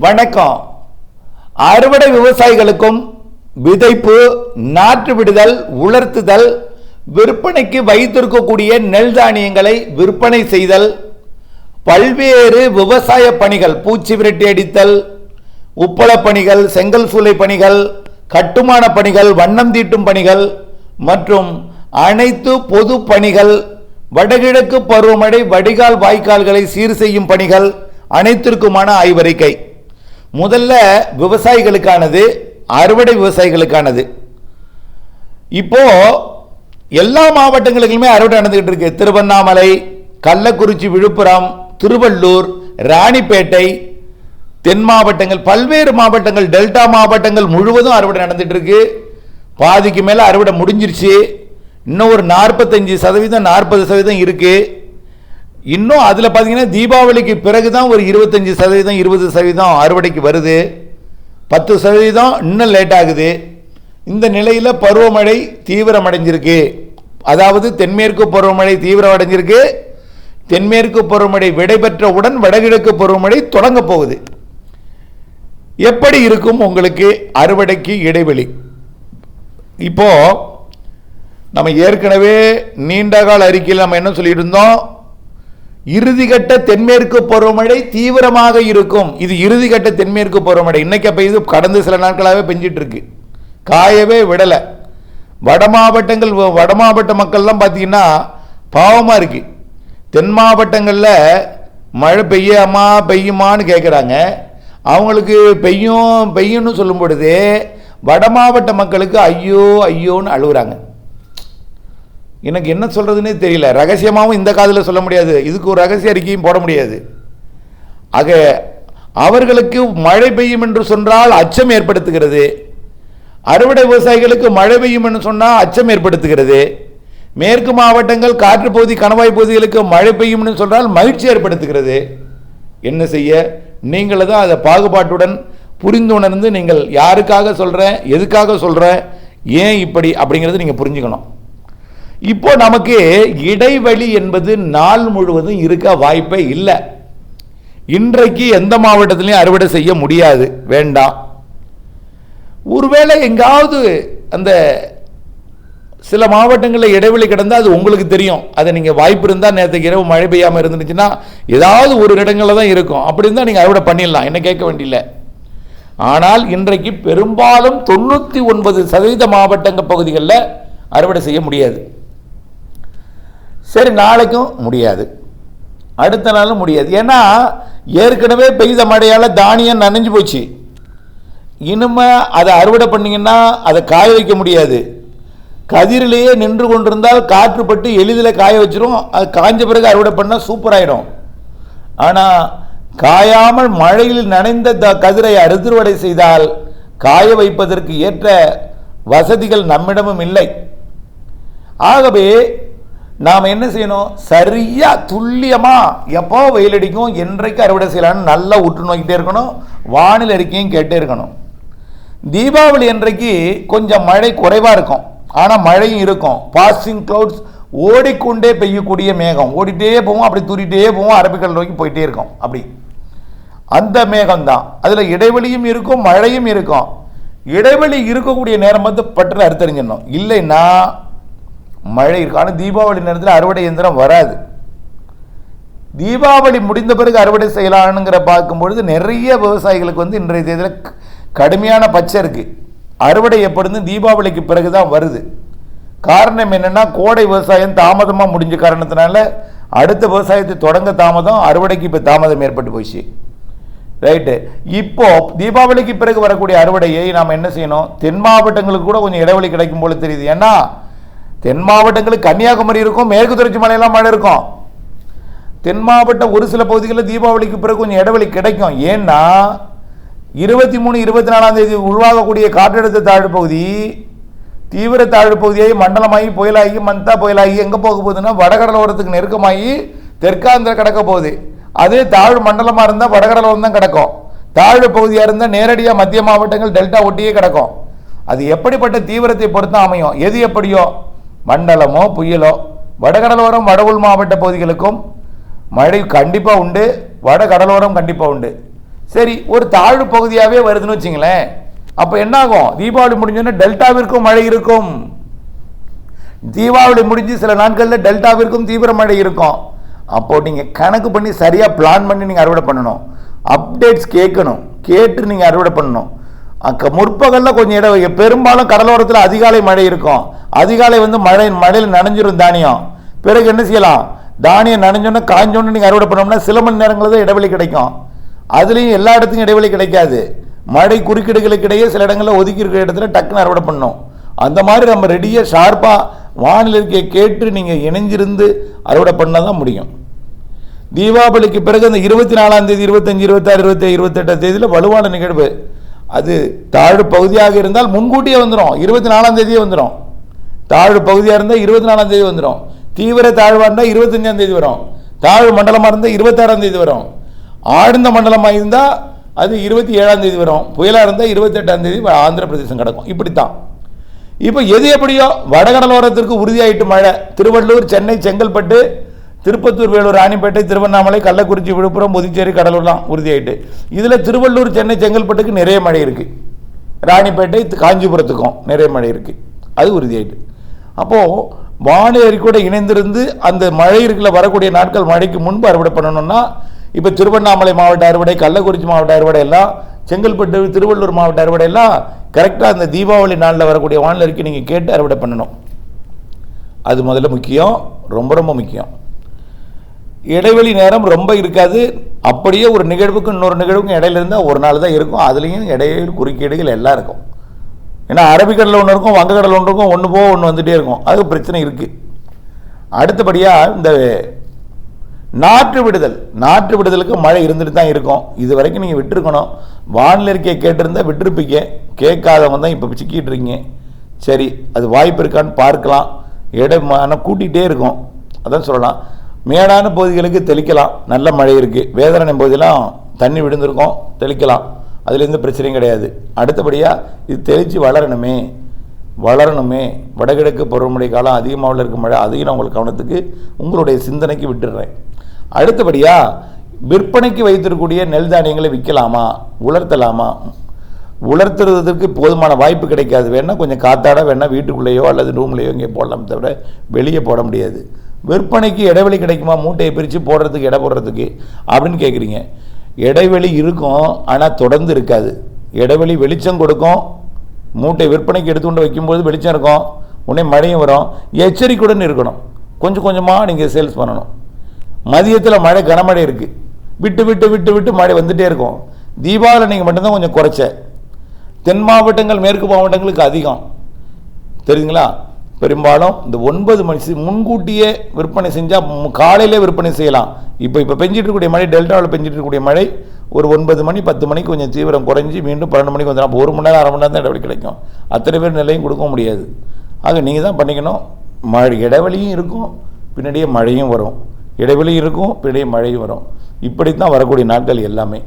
வணக்கம். அறுவடை விவசாயிகளுக்கும் விதைப்பு, நாற்று விடுதல், உலர்த்துதல், விற்பனைக்கு வைத்திருக்கக்கூடிய நெல் தானியங்களை விற்பனை செய்தல், பல்வேறு விவசாய பணிகள், பூச்சி விரட்டி அடித்தல், உப்பள பணிகள், செங்கல் சூளை பணிகள், கட்டுமான பணிகள், வண்ணம் தீட்டும் பணிகள் மற்றும் அனைத்து பொது பணிகள், வடகிழக்கு பருவமழை வடிகால் வாய்க்கால்களை சீர் செய்யும் பணிகள் அனைத்திற்குமான ஆய்வறிக்கை. முதல்ல விவசாயிகளுக்கானது, அறுவடை விவசாயிகளுக்கானது. இப்போ எல்லா மாவட்டங்களுக்குமே அறுவடை நடந்துகிட்டு இருக்கு. திருவண்ணாமலை, கள்ளக்குறிச்சி, விழுப்புரம், திருவள்ளூர், ராணிப்பேட்டை, தென் மாவட்டங்கள், பல்வேறு மாவட்டங்கள், டெல்டா மாவட்டங்கள் முழுவதும் அறுவடை நடந்துட்டு இருக்கு. பாதிக்கு மேல அறுவடை முடிஞ்சிருச்சு. இன்னும் ஒரு 45%, 40% இருக்கு. இன்னும் அதில் பார்த்தீங்கன்னா தீபாவளிக்கு பிறகு தான் ஒரு 25%, 20% அறுவடைக்கு வருது. 10% இன்னும் லேட் ஆகுது. இந்த நிலையில் பருவமழை தீவிரமடைஞ்சிருக்கு. அதாவது தென்மேற்கு பருவமழை தீவிரமடைஞ்சிருக்கு. தென்மேற்கு பருவமழை விடைபெற்றவுடன் வடகிழக்கு பருவமழை தொடங்க போகுது. எப்படி இருக்கும் உங்களுக்கு அறுவடைக்கு இடைவெளி? இப்போ நம்ம ஏற்கனவே நீண்டகால அறிக்கையில் நம்ம என்ன சொல்லிட்டு இருந்தோம்? இறுதிக்கட்ட தென்மேற்கு பருவமழை தீவிரமாக இருக்கும். இது இறுதிக்கட்ட தென்மேற்கு பருவமழை. இன்னைக்கு பெய்து கடந்த சில நாட்களாகவே பெஞ்சிட்டு இருக்கு, காயவே விடலை. வட மாவட்ட மக்கள்லாம் பார்த்தீங்கன்னா பாவமாக இருக்கு. தென் மாவட்டங்களில் மழை பெய்யுமான்னு கேட்குறாங்க. அவங்களுக்கு பெய்யும்னு சொல்லும் பொழுது வட மாவட்ட மக்களுக்கு ஐயோ ஐயோன்னு அழுகுறாங்க. எனக்கு என்ன சொல்றதுன்னே தெரியல. ரகசியமாகவும் இந்த காதில் சொல்ல முடியாது, இதுக்கு ஒரு ரகசிய அறிக்கையும் போட முடியாது. ஆக அவர்களுக்கு மழை பெய்யும் என்று சொன்னால் அச்சம் ஏற்படுத்துகிறது. அறுவடை விவசாயிகளுக்கு மழை பெய்யும் என்று சொன்னால் அச்சம் ஏற்படுத்துகிறது. மேற்கு மாவட்டங்கள், காற்று பகுதி, கணவாய் பகுதிகளுக்கு மழை பெய்யும் என்று சொன்னால் மகிழ்ச்சி ஏற்படுத்துகிறது. என்ன செய்ய? நீங்கள் தான் அதை பாகுபாட்டுடன் புரிந்துணர்ந்து, நீங்கள் யாருக்காக சொல்றேன், எதுக்காக சொல்றேன், ஏன் இப்படி அப்படிங்கிறது நீங்க புரிஞ்சுக்கணும். இப்போ நமக்கு இடைவெளி என்பது நாள் முழுவதும் இருக்க வாய்ப்பே இல்லை. இன்றைக்கு எந்த மாவட்டத்திலையும் அறுவடை செய்ய முடியாது, வேண்டாம். ஒருவேளை எங்காவது அந்த சில மாவட்டங்களில் இடைவெளி கிடந்தால் அது உங்களுக்கு தெரியும். அதை நீங்கள் வாய்ப்பு இருந்தால், நேற்றுக்கு இரவு மழை பெய்யாமல் இருந்துச்சுன்னா ஏதாவது ஒரு இடங்களில் தான் இருக்கும். அப்படி இருந்தால் நீங்கள் அறுவடை பண்ணிடலாம், என்ன கேட்க வேண்டியில்லை. ஆனால் இன்றைக்கு பெரும்பாலும் 99% மாவட்டங்கள் பகுதிகளில் அறுவடை செய்ய முடியாது. சரி, நாளைக்கும் முடியாது, அடுத்த நாளும் முடியாது. ஏன்னா ஏற்கனவே பெய்த மழையால் தானியம் நனைஞ்சு போச்சு. இனிமே அதை அறுவடை பண்ணிங்கன்னா அதை காய வைக்க முடியாது. கதிரிலேயே நின்று கொண்டிருந்தால் காற்றுப்பட்டு எளிதில் காய வச்சிரும். அது காய்ஞ்ச பிறகு அறுவடை பண்ணால் சூப்பராயிடும். ஆனால் காயாமல் மழையில் நனைந்த கதிரை அறுவடை செய்தால் காய வைப்பதற்கு ஏற்ற வசதிகள் நம்மிடமும் இல்லை. ஆகவே நாம் என்ன செய்யணும்? சரியா துல்லியமா எப்போ வெயில் அடிக்கும், என்றைக்கு அறுவடை செய்யலாம்னு நல்லா உற்று நோக்கிட்டே இருக்கணும். வானிலை அறிக்கையும் கேட்டே இருக்கணும். தீபாவளி அன்றைக்கு கொஞ்சம் மழை குறைவாக இருக்கும், ஆனால் மழையும் இருக்கும். பாசிங் கிளவுட்ஸ், ஓடிக்கொண்டே பெய்யக்கூடிய மேகம், ஓடிட்டே போவோம், அப்படி தூரிட்டே போவோம், அரபிக்கடல் நோக்கி போயிட்டே இருக்கும். அப்படி அந்த மேகம் தான். அதில் இடைவெளியும் இருக்கும், மழையும் இருக்கும். இடைவெளி இருக்கக்கூடிய நேரம் வந்து பற்று அறுத்தறிஞ்சிடணும், இல்லைன்னா மழை இருக்கும். ஆனால் தீபாவளி நேரத்தில் அறுவடை இயந்திரம் வராது. தீபாவளி முடிந்த பிறகு அறுவடை செய்யலாம்ங்கிற பார்க்கும்பொழுது நிறைய விவசாயிகளுக்கு வந்து இன்றைய தேதியில் கடுமையான பச்சை இருக்கு. அறுவடை எப்படின்னு தீபாவளிக்கு பிறகு தான் வருது. காரணம் என்னன்னா, கோடை விவசாயம் தாமதமாக முடிஞ்ச காரணத்தினால அடுத்த விவசாயத்தை தொடங்க தாமதம், அறுவடைக்கு இப்போ தாமதம் ஏற்பட்டு போயிடுச்சு. ரைட்டு. இப்போ தீபாவளிக்கு பிறகு வரக்கூடிய அறுவடையை நாம் என்ன செய்யணும்? தென் மாவட்டங்களுக்கு கூட கொஞ்சம் இடைவெளி கிடைக்கும் போல தெரியுது. ஏன்னா தென் மாவட்டங்களுக்கு கன்னியாகுமரி இருக்கும், மேற்கு தொடர்ச்சி மலையெல்லாம் மழை இருக்கும். தென் மாவட்டம் ஒரு சில பகுதிகளில் தீபாவளிக்கு பிறகு கொஞ்சம் இடைவெளி கிடைக்கும். ஏன்னா 23, 24ஆம் தேதி உருவாகக்கூடிய காற்றழுத்த தாழ்வு பகுதி தீவிர தாழ்வு பகுதியாகி மண்டலமாகி புயலாகி மந்தா புயலாகி எங்கே போக போகுதுன்னா வடகடலோரத்துக்கு நெருக்கமாகி தெற்காந்திர கிடக்க போகுது. அதே தாழ்வு மண்டலமாக இருந்தால் வடகடலோரம் தான் கிடக்கும். தாழ்வு பகுதியாக இருந்தால் நேரடியாக மத்திய மாவட்டங்கள் டெல்டா ஒட்டியே கிடக்கும். அது எப்படிப்பட்ட தீவிரத்தை பொறுத்து அமையும். எது எப்படியோ, மண்டலமோ புயலோ, வடகடலோரம் வடவுள் மாவட்ட பகுதிகளுக்கும் மழை கண்டிப்பாக உண்டு, வட கடலோரம் கண்டிப்பாக உண்டு. சரி, ஒரு தாழ்வு பகுதியாகவே வருதுன்னு வச்சுங்களேன். அப்போ என்ன ஆகும்? தீபாவளி முடிஞ்சோன்னா டெல்டாவிற்கும் மழை இருக்கும். தீபாவளி முடிஞ்சு சில நாட்களில் டெல்டாவிற்கும் தீவிர மழை இருக்கும். அப்போ நீங்கள் கணக்கு பண்ணி சரியாக பிளான் பண்ணி நீங்கள் அறுவடை பண்ணணும். அப்டேட்ஸ் கேட்கணும், கேட்டு நீங்கள் அறுவடை பண்ணணும். முற்பகலில் கொஞ்சம் இடம், பெரும்பாலும் கடலோரத்தில் அதிகாலை மழை இருக்கும். அதிகாலை மழையில் நனைஞ்சிரும் தானியம். பிறகு என்ன செய்யலாம்? தானியம் நனைஞ்சோன்னா காஞ்சோன்னு நீங்கள் அறுவடை பண்ணோம்னா சில மணி நேரங்களில் தான் இடைவெளி கிடைக்கும். அதுலேயும் எல்லா இடத்துக்கும் இடைவெளி கிடைக்காது. மழை குறுக்கீடுகளுக்கு இடையே சில இடங்களில் ஒதுக்கி இருக்கிற இடத்துல டக்குன்னு அறுவடை பண்ணணும். அந்த மாதிரி நம்ம ரெடியாக ஷார்ப்பாக வானிலையை கேட்டு நீங்கள் இணைஞ்சிருந்து அறுவடை பண்ணால் தான் முடியும். தீபாவளிக்கு பிறகு அந்த 24ஆம் தேதி, 25, 26, 27, 28ஆம் தேதியில் வலுவான நிகழ்வு. அது தாழ்வு பகுதியாக இருந்தால் முன்கூட்டியே வந்துடும், 24ஆம் தேதியே வந்துடும். தாழ்வு பகுதியாக இருந்தால் 24ஆம் தேதி வந்துடும். தீவிர தாழ்வாக இருந்தால் 25ஆம் தேதி வரும். தாழ்வு மண்டலமாக இருந்தால் 26ஆம் தேதி வரும். ஆழ்ந்த மண்டலமாக இருந்தால் அது 27ஆம் தேதி வரும். புயலாக இருந்தால் 28ஆம் தேதி ஆந்திர பிரதேசம் கிடக்கும். இப்படித்தான். இப்போ எது எப்படியோ வடகடலோரத்திற்கு உறுதியாயிட்டு மழை. திருவள்ளூர், சென்னை, செங்கல்பட்டு, திருப்பத்தூர், வேலூர், ராணிப்பேட்டை, திருவண்ணாமலை, கள்ளக்குறிச்சி, விழுப்புரம், புதுச்சேரி, கடலூர்லாம் உறுதியாயிட்டு. இதில் திருவள்ளூர், சென்னை, செங்கல்பட்டுக்கு நிறைய மழை இருக்குது. ராணிப்பேட்டை, காஞ்சிபுரத்துக்கும் நிறைய மழை இருக்குது. அது உறுதியாயிட்டு. அப்போது வானிலை அறிக்கையோட இணைந்திருந்து அந்த மழை இருக்குல்ல, வரக்கூடிய நாட்கள் மழைக்கு முன்பு அறுவடை பண்ணணும்னா இப்போ திருவண்ணாமலை மாவட்ட அறுவடை, கள்ளக்குறிச்சி மாவட்ட அறுவடை எல்லாம், செங்கல்பட்டு, திருவள்ளூர் மாவட்ட அறுவடை எல்லாம் கரெக்டாக அந்த தீபாவளி நாளில் வரக்கூடிய வானிலை அறிக்கை நீங்கள் கேட்டு அறுவடை பண்ணணும். அது முதல்ல முக்கியம், ரொம்ப ரொம்ப முக்கியம். இடைவெளி நேரம் ரொம்ப இருக்காது. அப்படியே ஒரு நிகழ்வுக்கும் இன்னொரு நிகழ்வுக்கும் இடையில இருந்தால் ஒரு நாள் தான் இருக்கும். அதுலேயும் இடைவெளி குறுக்கீடுகள் எல்லாம் இருக்கும். ஏன்னா அரபிக்கடலில் ஒன்று இருக்கும், வங்கக்கடலில் ஒன்று இருக்கும், ஒன்று போக ஒன்று வந்துகிட்டே இருக்கும். அது பிரச்சனை இருக்குது. அடுத்தபடியாக இந்த நாற்று விடுதலுக்கு மழை இருந்துட்டு தான் இருக்கும். இது வரைக்கும் நீங்கள் விட்டுருக்கணும். வானிலை அறிக்கையை கேட்டிருந்தால் விட்டுருப்பீங்க. கேட்காதவங்க தான் இப்போ சிக்கிட்டு இருக்கீங்க. சரி, அது வாய்ப்பு இருக்கான்னு பார்க்கலாம். ஆனால் கூட்டிகிட்டே இருக்கும். அதான் சொல்லலாம். மேடான பகுதிகளுக்கு தெளிக்கலாம், நல்ல மழை இருக்குது. வேதாரண்யம் பகுதியெல்லாம் தண்ணி விழுந்திருக்கும், தெளிக்கலாம். அதில் எந்த பிரச்சனையும் கிடையாது. அடுத்தபடியாக இது தெளித்து வளரணுமே. வடகிழக்கு பருவமழை காலம் அதிகமாக இருக்க மழை, அதையும் நான் உங்களுக்கு கவனத்துக்கு உங்களுடைய சிந்தனைக்கு விட்டுடுறேன். அடுத்தபடியாக விற்பனைக்கு வைத்திருக்கக்கூடிய நெல் தானியங்களை விற்கலாமா, உலர்த்தலாமா? உலர்த்துறதுக்கு போதுமான வாய்ப்பு கிடைக்காது. வேணால் கொஞ்சம் காத்தாட வேணால் வீட்டுக்குள்ளேயோ அல்லது ரூம்லேயோ இங்கே போடலாம், தவிர வெளியே போட முடியாது. விற்பனைக்கு இடைவெளி கிடைக்குமா, மூட்டையை பிரித்து போடுறதுக்கு, எடை போடுறதுக்கு அப்படின்னு கேட்குறீங்க. இடைவெளி இருக்கும், ஆனால் தொடர்ந்து இருக்காது. இடைவெளி வெளிச்சம் கொடுக்கும். மூட்டை விற்பனைக்கு எடுத்துக்கொண்டு வைக்கும்போது வெளிச்சம் இருக்கும், உடனே மழையும் வரும். எச்சரிக்கையுடன் இருக்கணும். கொஞ்சம் கொஞ்சமாக நீங்கள் சேல்ஸ் பண்ணணும். மதியத்தில் மழை, கனமழை இருக்குது. விட்டு விட்டு விட்டு விட்டு மழை வந்துகிட்டே இருக்கும். தீபாவளி நீங்கள் மட்டும்தான் கொஞ்சம் குறைச்ச. தென் மாவட்டங்கள், மேற்கு மாவட்டங்களுக்கு அதிகம், தெரியுங்களா? பெரும்பாலும் இந்த 9 மணி முன்கூட்டியே விற்பனை செஞ்சால் காலையிலே விற்பனை செய்யலாம். இப்போ பெஞ்சிட்டு இருக்கக்கூடிய மழை, டெல்டாவில் பெஞ்சிட்டு இருக்கக்கூடிய மழை ஒரு 9 மணி 10 மணிக்கு கொஞ்சம் தீவிரம் குறைஞ்சி மீண்டும் 12 மணிக்கு வந்துடும். அப்போ 1 மணி நேரம் 1/2 மணி நேரம் தான் இடைவெளி கிடைக்கும். அத்தனை பேர் நிலையும் கொடுக்க முடியாது. ஆக நீங்கள் தான் பண்ணிக்கணும். மழை இடைவெளியும் இருக்கும், பின்னாடியே மழையும் வரும். இடைவெளியும் இருக்கும், பின்னாடியே மழையும் வரும். இப்படித்தான் வரக்கூடிய நாட்கள் எல்லாமே.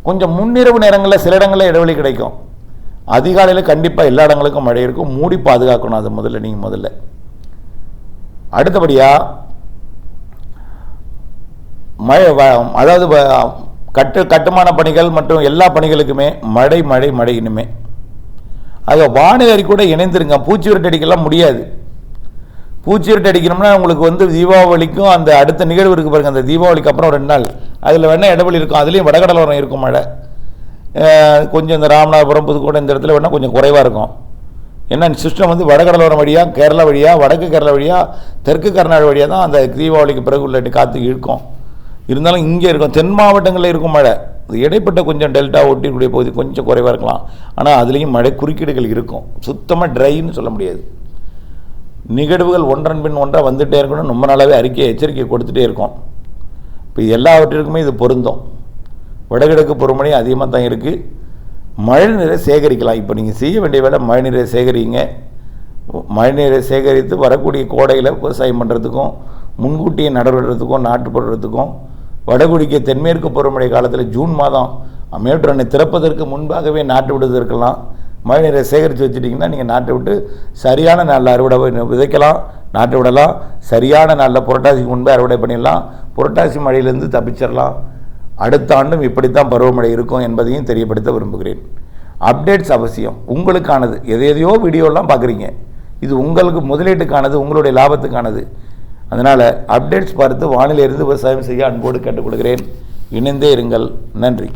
கொஞ்சம் முன்னிரவு நேரங்களில் சில இடங்களில் இடைவெளி கிடைக்கும். அதிகாலையில் கண்டிப்பாக எல்லா இடங்களுக்கும் மழை இருக்கும். மூடி பாதுகாக்கணும். அது முதல்ல அடுத்தபடியாக மழை, அதாவது கட்டுமான பணிகள் மற்றும் எல்லா பணிகளுக்குமே மழை இனிமே. ஆக வானிலை அறிக்கையோட இணைந்துருங்க. பூச்சி விரட்டு அடிக்கலாம் முடியாது. பூச்சி விரட்டு அடிக்கணும்னா உங்களுக்கு தீபாவளிக்கும் அந்த அடுத்த நிகழ்வு இருக்குது பாருங்கள், அந்த தீபாவளிக்கு அப்புறம் 2 நாள் அதில் வேணால் இடைவெளி இருக்கும். அதுலேயும் வடகடலோரம் இருக்கும் மழை. கொஞ்சம் இந்த ராமநாதபுரம், புதுக்கோட்டை இந்த இடத்துல வேணால் கொஞ்சம் குறைவாக இருக்கும். ஏன்னா சிஸ்டம் வடகடலோரம் வழியாக, கேரளா வழியாக, வடக்கு கேரளா வழியாக, தெற்கு கர்நாடகா வழியாக தான் அந்த தீபாவளிக்கு பிறகு உள்ள காற்று இருக்கும். இருந்தாலும் இங்கே இருக்கும், தென் மாவட்டங்களில் இருக்கும் மழை. அது இடைப்பட்ட கொஞ்சம் டெல்டா ஒட்டிக்கூடிய பகுதி கொஞ்சம் குறைவாக இருக்கலாம். ஆனால் அதுலேயும் மழை குறுக்கீடுகள் இருக்கும். சுத்தமாக ட்ரைன்னு சொல்ல முடியாது. நிகழ்வுகள் ஒன்றன் பின் ஒன்றாக வந்துகிட்டே இருக்கணும். ரொம்ப நாளாகவே எச்சரிக்கை கொடுத்துட்டே இருக்கும். இப்போ எல்லாவற்றிற்குமே இது பொருந்தும். வடகிழக்கு பருவமழை அதிகமாக தான் இருக்குது. மழை நீரை சேகரிக்கலாம். இப்போ நீங்கள் செய்ய வேண்டிய வேலை மழை நீரை சேகரிங்க. மழை நீரை சேகரித்து வரக்கூடிய கோடையில் விவசாயம் பண்ணுறதுக்கும், முன்கூட்டியே நடவடிக்கிறதுக்கும், நாட்டு போடுறதுக்கும், வடகுடிக்க தென்மேற்கு பருவமழை காலத்தில் ஜூன் மாதம் மேட்டூர் அணை திறப்பதற்கு முன்பாகவே நாட்டு விடுவதற்கெல்லாம் மழை நீரை சேகரித்து வச்சுட்டிங்கன்னா நீங்கள் நாட்டை விட்டு சரியான நாளில் அறுவடை விதைக்கலாம், நாட்டை விடலாம். சரியான நாளில் புரட்டாசிக்கு முன்பே அறுவடை பண்ணிடலாம். புரட்டாசி மழையிலேருந்து தப்பிச்சிடலாம். அடுத்த ஆண்டும் இப்படித்தான் பருவமழை இருக்கும் என்பதையும் தெரியப்படுத்த விரும்புகிறேன். அப்டேட்ஸ் அவசியம், உங்களுக்கானது. எதையோ வீடியோலாம் பார்க்குறீங்க, இது உங்களுக்கு முதலீட்டுக்கானது, உங்களுடைய லாபத்துக்கானது. அதனால் அப்டேட்ஸ் பார்த்து வானிலையிலிருந்து விவசாயம் செய்ய அன்போடு கேட்டுக்கொள்கிறேன். இணைந்தே இருங்கள். நன்றி.